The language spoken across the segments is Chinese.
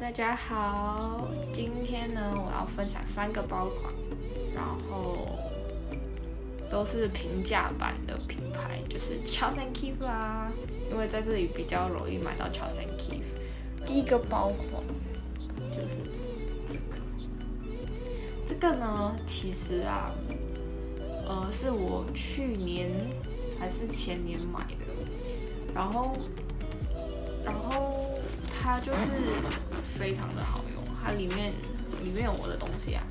大家好，今天呢，我要分享3个包款，然后都是平价版的品牌，就是 Charles & Keith 啦，因为在这里比较容易买到 Charles & Keith。第一个包款就是这个呢，其实啊，是我去年还是前年买的，然后它就是非常的好用，它里面有我的东西啊，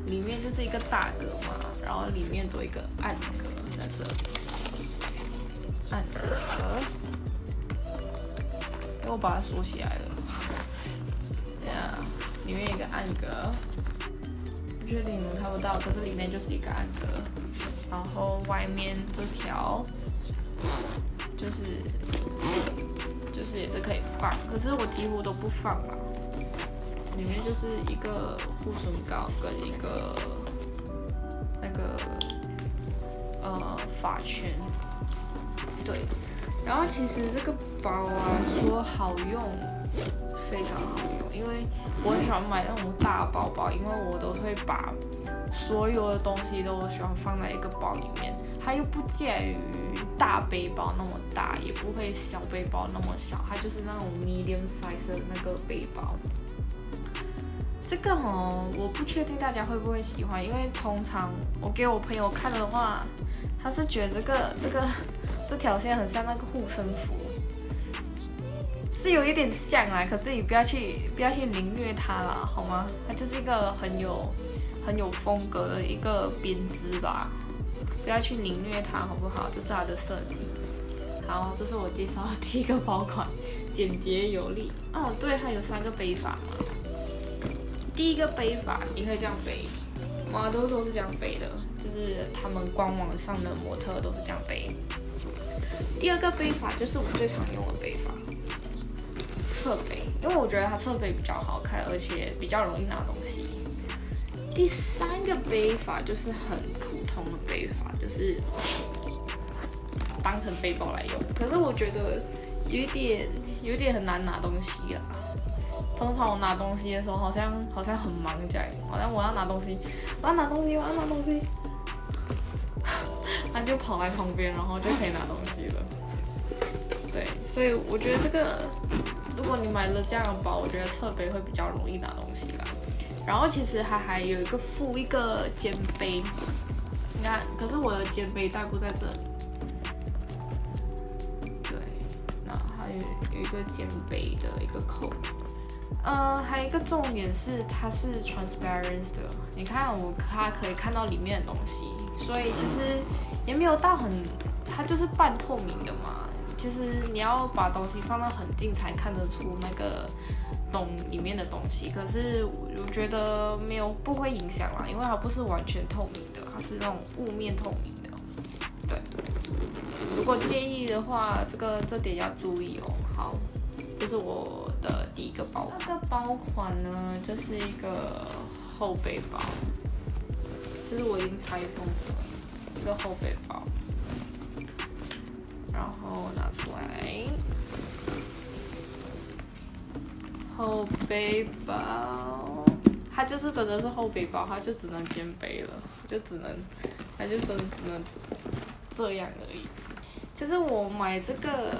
里面就是一个大格嘛，然后里面多一个暗格在这里，暗格，因为我把它锁起来了，里面有一个暗格，不确定你们看不到，可是里面就是一个暗格，然后外面这条就是也是可以放，可是我几乎都不放啦。里面就是一个护唇膏跟一个发圈，对。然后其实这个包啊，说好用，非常好用，因为我很喜欢买那种大包包，因为我都会把所有的东西都喜欢放在一个包里面，它又不介于大背包那么大，也不会小背包那么小，它就是那种 medium size 的那个背包。这个我不确定大家会不会喜欢，因为通常我给我朋友看的话，他是觉得这条线很像那个护身符，是有一点像啦，可是你不要去凌虐它啦，好吗？它就是一个很有风格的一个编织吧，不要去凌虐它，好不好？这是它的设计。好，这是我介绍的第一个包款，简洁有力。哦，对，它有3个背法嘛。第一个背法，你可以这样背，model都是这样背的，就是他们官网上的模特都是这样背。第二个背法就是我最常用的背法，侧背，因为我觉得它侧背比较好看，而且比较容易拿东西。第3个背法就是很普通的背法，就是当成背包来用。可是我觉得有点很难拿东西啦。通常我拿东西的时候，好像很忙这样，好像我要拿东西，他就跑来旁边，然后就可以拿东西了。对，所以我觉得这个，如果你买了这样的包，我觉得侧背会比较容易拿东西啦。然后其实它还有附一个肩背，你看，可是我的肩背带不在这里。对，那还有一个肩背的一个扣子。还有一个重点是它是 transparent 的，你看它可以看到里面的东西，所以其实也没有到它就是半透明的嘛。其实你要把东西放到很近才看得出那个里面的东西，可是我觉得不会影响啦，因为它不是完全透明的，它是那种雾面透明的。对，如果介意的话，这点要注意哦。好。这是我的第一个包款。这个包款呢，就是一个后背包，这是我已经拆封的一个后背包，然后拿出来，后背包，它就是真的是后背包，它就只能肩背了，它就真的只能这样而已。其实我买这个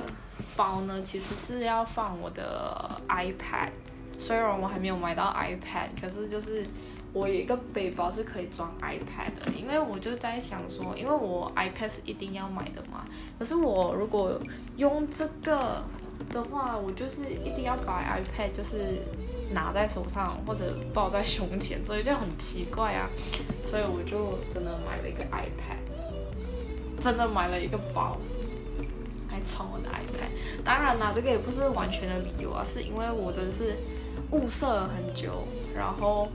包呢，其实是要放我的 iPad， 虽然我还没有买到 iPad， 可是就是我有一个背包是可以装 iPad 的，因为我就在想说，因为我 iPad 是一定要买的嘛，可是我如果用这个的话，我就是一定要把 iPad 就是拿在手上或者抱在胸前，所以就很奇怪啊，所以我就真的买了一个 iPad， 真的买了一个包。来装我的 iPad， 当然啦，这个也不是完全的理由啊，是因为我真的是物色了很久，然后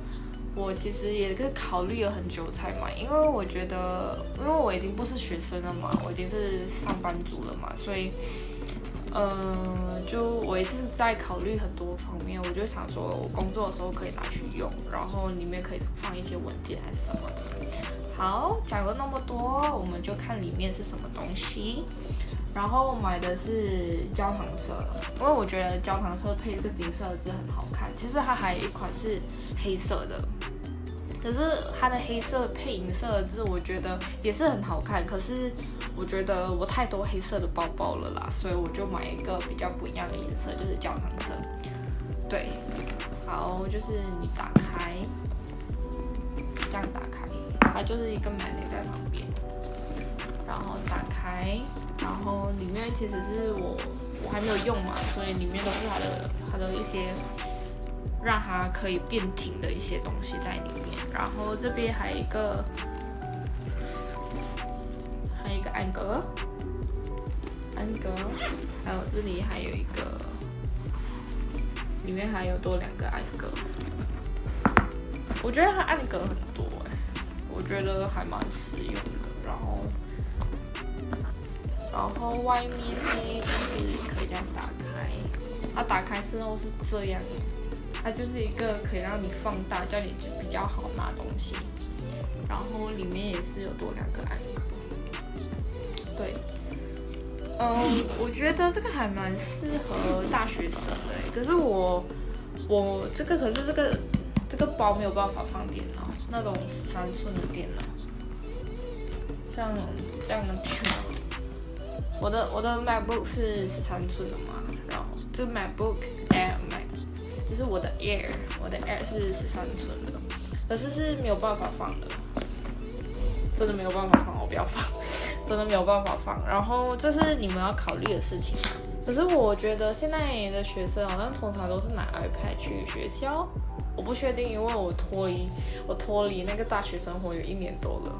我其实也是考虑了很久才买，因为我觉得，因为我已经不是学生了嘛，我已经是上班族了嘛，所以，就我也是在考虑很多方面，我就想说我工作的时候可以拿去用，然后里面可以放一些文件还是什么的。好，讲了那么多，我们就看里面是什么东西。然后我买的是焦糖色，因为我觉得焦糖色配这个金色的字很好看。其实它还有一款是黑色的，可是它的黑色配银色的字，我觉得也是很好看。可是我觉得我太多黑色的包包了啦，所以我就买一个比较不一样的颜色，就是焦糖色。对，好，就是你打开，这样打开，它就是一个 magnet 在旁边，然后打开。然后里面其实是我还没有用嘛，所以里面都是它的一些让它可以变挺的一些东西在里面。然后这边还有一个安格，还有这里还有一个，里面还有多2个安格。我觉得它安格很多我觉得还蛮实用的。然后外面呢就是可以这样打开，它打开之后是这样的，它就是一个可以让你放大，叫你比较好拿东西。然后里面也是有多2个安格。对，我觉得这个还蛮适合大学生的可是我这个包没有办法放电脑，那种13寸的电脑，像这样的电脑。我的 MacBook 是13寸的嘛，然后这 MacBook Air Mac 就是我的 Air 是13寸的，可是没有办法放的，真的没有办法放，我不要放，真的没有办法放。然后这是你们要考虑的事情。可是我觉得现在的学生好像通常都是拿 iPad 去学校，我不确定，因为我脱离那个大学生活有1年多了。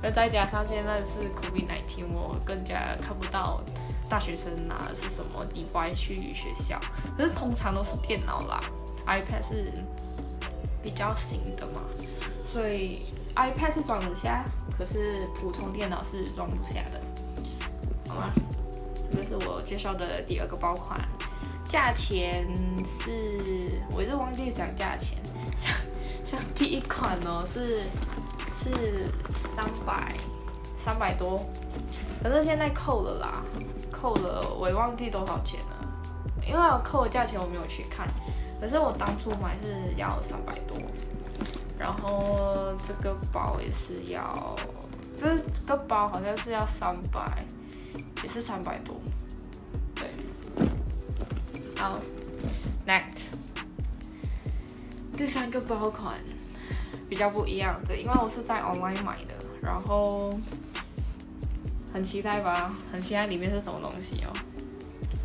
而再加上现在是 COVID-19， 我更加看不到大学生拿的是什么 device 去学校。可是通常都是电脑啦 ，iPad 是比较新的嘛，所以 iPad 是装得下，可是普通电脑是装不下的，好吗？这个是我介绍的第2个包款，价钱是我一直忘记讲价钱，像第1款哦是300多，可是现在扣了啦，我也忘记多少钱了，因为我扣的价钱我没有去看，可是我当初买是要300多，然后这个包也是要，这个包好像是要300，也是300多，对，好 ，next， 第3个包款。比较不一样的，因为我是在 online 买的，然后很期待吧，很期待里面是什么东西哦。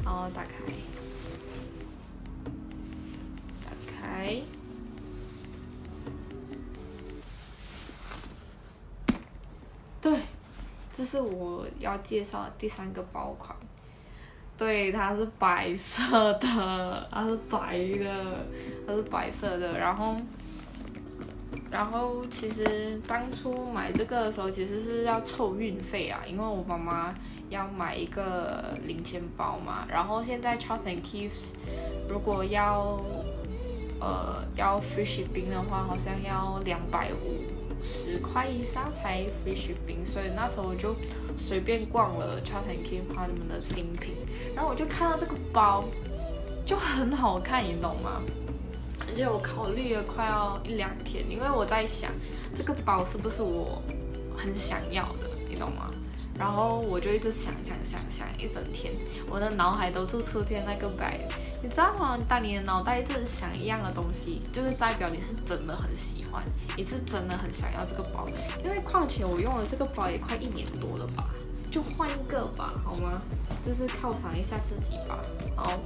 好，打开，对，这是我要介绍的第3个包款。对，它是白色的，它是白色的，然后其实当初买这个的时候，其实是要凑运费啊，因为我妈妈要买一个0钱包嘛。然后现在 Charles & Keith 如果要 free shipping 的话，好像要250块以上才 free shipping， 所以那时候我就随便逛了 Charles & Keith 他们的新品，然后我就看到这个包就很好看，你懂吗？而且我考虑了快要1-2天，因为我在想这个包是不是我很想要的，你懂吗？然后我就一直想一整天，我的脑海都是出现那个 bag， 你知道吗？当你的脑袋一直想一样的东西，就是代表你是真的很喜欢，你是真的很想要这个包。因为况且我用了这个包也快1年多了吧，就换一个吧，好吗？就是犒赏一下自己吧。好，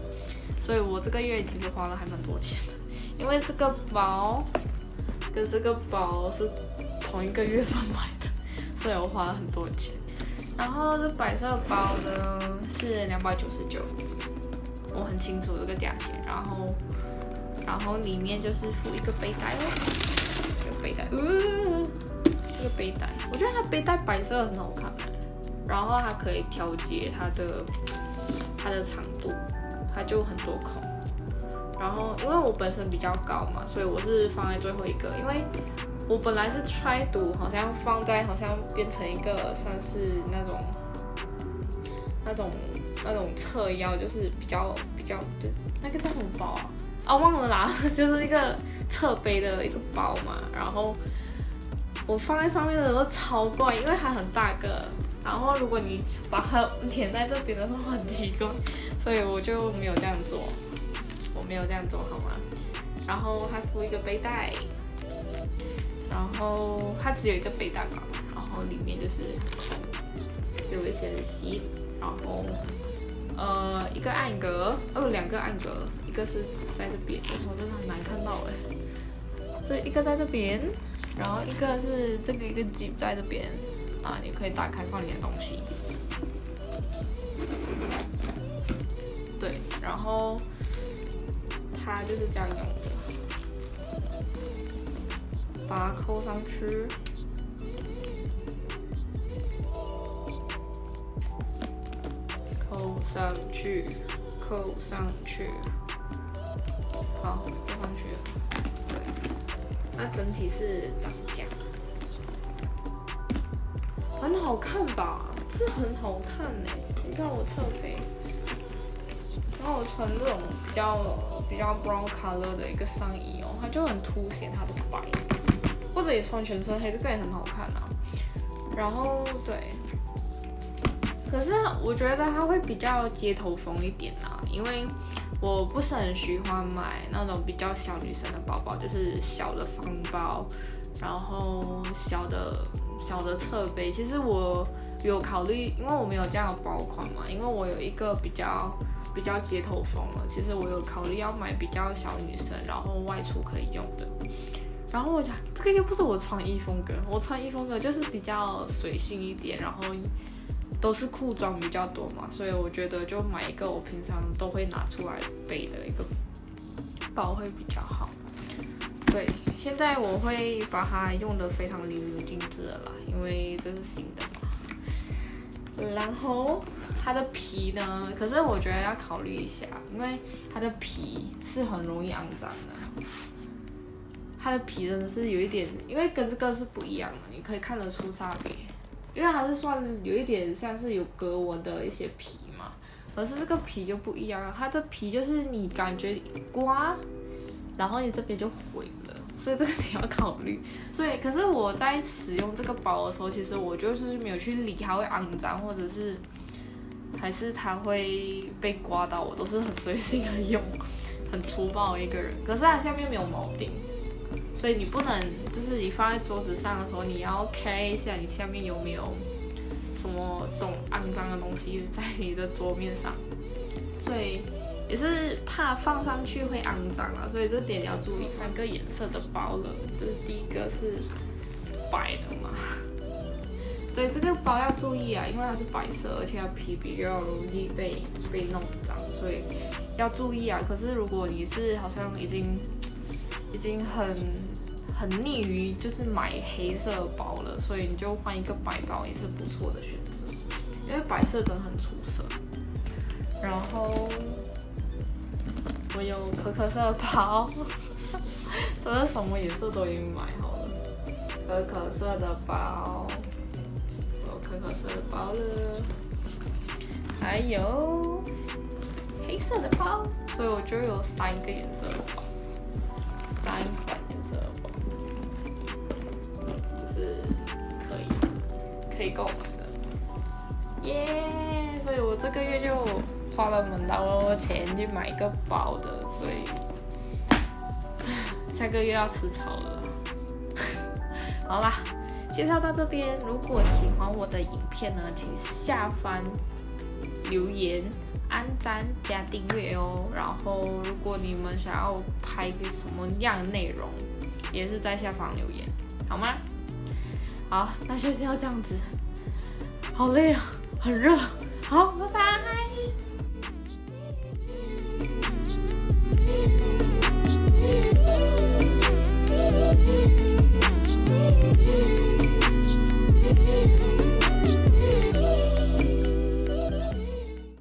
所以我这个月其实花了还蛮多钱的。因为这个包跟这个包是同一个月份买的，所以我花了很多钱。然后这白色包呢是299，我很清楚这个价钱。然后里面就是附一个背带哦，这个背带，这个背带，我觉得它背带白色很好看然后它可以调节它的长度，它就很多孔。然后因为我本身比较高嘛，所以我是放在最后一个，因为我本来是 try to 好像放在好像变成一个算是那种那种侧腰，就是比较就那个叫什么包啊？啊，忘了啦，就是一个侧背的一个包嘛。然后我放在上面的时候超怪，因为它很大个，然后如果你把它粘在这边的时候很奇怪，所以我就没有这样做，好吗？然后还附一个背带，然后它只有一个背带嘛，然后里面就是有一些吸，然后一个暗格，两个暗格，一个是在这边，我真的很难看到这一个在这边，然后一个是这个一个 zip 在这边啊，你可以打开放你的东西。对，然后它就是这样用的，把它扣上去。扣上去，好，扣上去了。对，那整体是长这样，很好看吧？这很好看呢。你看我侧背，然后我穿这种比较 brown color 的一个上衣哦，它就很凸显它的白，或者也穿全身黑，这个也很好看啊。然后对。可是我觉得它会比较街头风一点啊，因为我不是很喜欢买那种比较小女生的包包，就是小的方包，然后小的侧背。其实我有考虑，因为我没有这样的包款嘛，因为我有一个比较街头风了。其实我有考虑要买比较小女生，然后外出可以用的。然后我讲这个又不是我穿衣风格，我穿衣风格就是比较随性一点，然后都是裤装比较多嘛，所以我觉得就买一个我平常都会拿出来背的一个包会比较好。对，现在我会把它用得非常淋漓尽致的啦，因为这是新的嘛。然后它的皮呢，可是我觉得要考虑一下，因为它的皮是很容易肮脏的。它的皮真的是有一点，因为跟这个是不一样的，你可以看得出差别。因为它是算有一点像是有格纹的一些皮嘛，可是这个皮就不一样了，它的皮就是你感觉一刮，然后你这边就毁了，所以这个你要考虑。所以，可是我在使用这个包的时候，其实我就是没有去理它会肮脏，或者是还是它会被刮到，我都是很随性的用，很粗暴的一个人。可是它下面没有铆钉。所以你不能，就是你放在桌子上的时候，你要 care 一下你下面有没有什么肮脏的东西在你的桌面上。所以也是怕放上去会肮脏啊，所以这点要注意。3个颜色的包了，就是第一个是白的嘛，对，这个包要注意啊，因为它是白色，而且它皮比较容易被弄脏，所以要注意啊。可是如果你是好像已经很腻于就是买黑色的包了，所以你就换一个白包也是不错的选择，因为白色真的很出色。然后我有可色的包，真的什么颜色都已经买好了，可色的包，有可色的包了，还有黑色的包，所以我就有3个颜色的包，3款颜色的包，就是可以购买的，耶！所以我这个月就花了蛮多钱去买一个包的，所以下个月要吃草了。好啦，介绍到这边，如果喜欢我的影片呢，请下方留言、按赞加订阅哦。然后，如果你们想要拍个什么样的内容，也是在下方留言，好吗？好，那就先要这样子。好累啊，很热。好，拜拜。